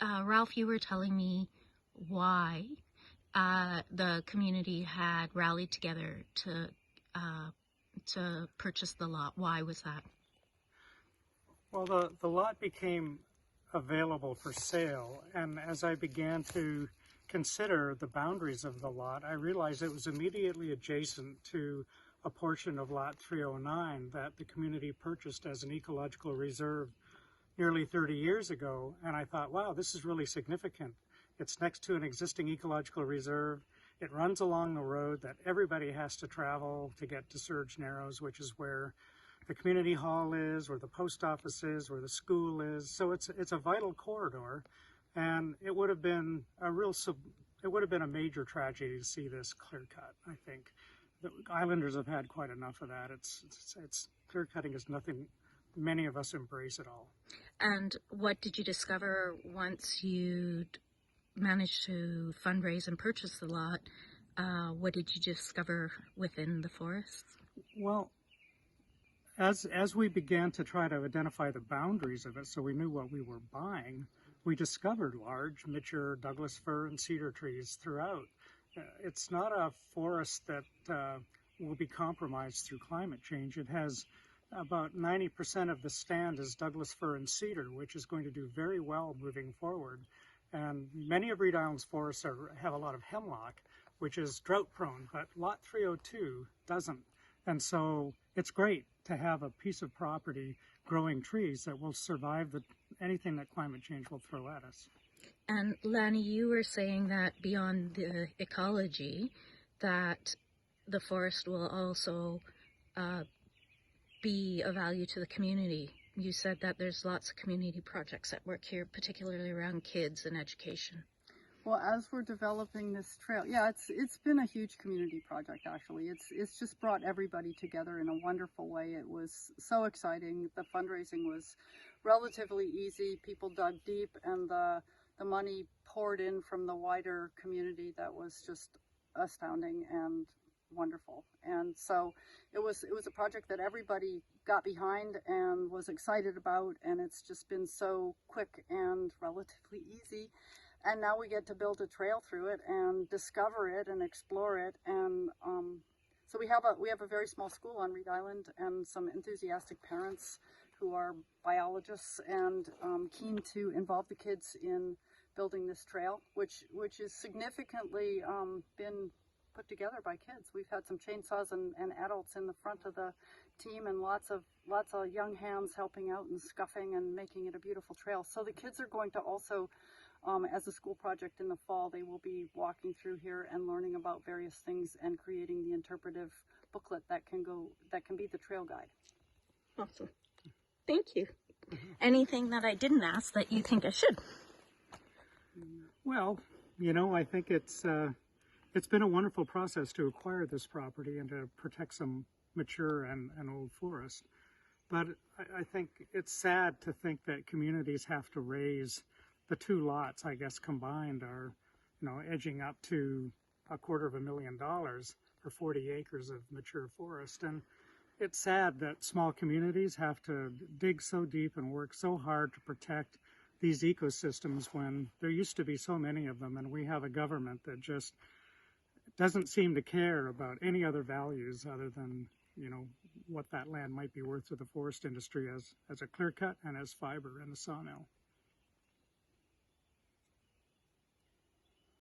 Ralph, you were telling me why the community had rallied together to purchase the lot. Why was that? Well, the lot became available for sale, and as I began to consider the boundaries of the lot, I realized it was immediately adjacent to a portion of Lot 309 that the community purchased as an ecological reserve nearly 30 years ago, and I thought, wow, this is really significant. It's next to an existing ecological reserve. It runs along the road that everybody has to travel to get to Surge Narrows, which is where the community hall is, where the post office is, where the school is. So it's a vital corridor, and it would have been a major tragedy to see this clear cut. I think the islanders have had quite enough of that. It's clear cutting is nothing many of us embrace at all. And what did you discover once you'd managed to fundraise and purchase the lot? What did you discover within the forest? Well, as we began to try to identify the boundaries of it so we knew what we were buying, we discovered large, mature Douglas fir and cedar trees throughout. It's not a forest that will be compromised through climate change. It has about 90% of the stand is Douglas fir and cedar, which is going to do very well moving forward. And many of Reed Island's forests have a lot of hemlock, which is drought prone, but Lot 302 doesn't. And so it's great to have a piece of property growing trees that will survive anything that climate change will throw at us. And Lanny, you were saying that beyond the ecology, that the forest will also be of value to the community. You said that there's lots of community projects that work here, particularly around kids and education. Well, as we're developing this trail, yeah, it's been a huge community project, actually. It's just brought everybody together in a wonderful way. It was so exciting. The fundraising was relatively easy. People dug deep, and the money poured in from the wider community. That was just astounding and wonderful. And so it was a project that everybody got behind and was excited about, and it's just been so quick and relatively easy. And now we get to build a trail through it and discover it and explore it. And so we have a very small school on Reed Island and some enthusiastic parents who are biologists and keen to involve the kids in building this trail, which is significantly been put together by kids. We've had some chainsaws and adults in the front of the team, and lots of young hands helping out and scuffing and making it a beautiful trail. So the kids are going to also, as a school project in the fall, they will be walking through here and learning about various things and creating the interpretive booklet that can be the trail guide. Awesome. Thank you. Anything that I didn't ask that you think I should? Well, I think it's been a wonderful process to acquire this property and to protect some mature and old forest. But I think it's sad to think that communities have to raise the two lots, I guess, combined are, edging up to $250,000 for 40 acres of mature forest. And it's sad that small communities have to dig so deep and work so hard to protect these ecosystems when there used to be so many of them, and we have a government that just doesn't seem to care about any other values other than, what that land might be worth to the forest industry as a clear cut and as fiber in the sawmill.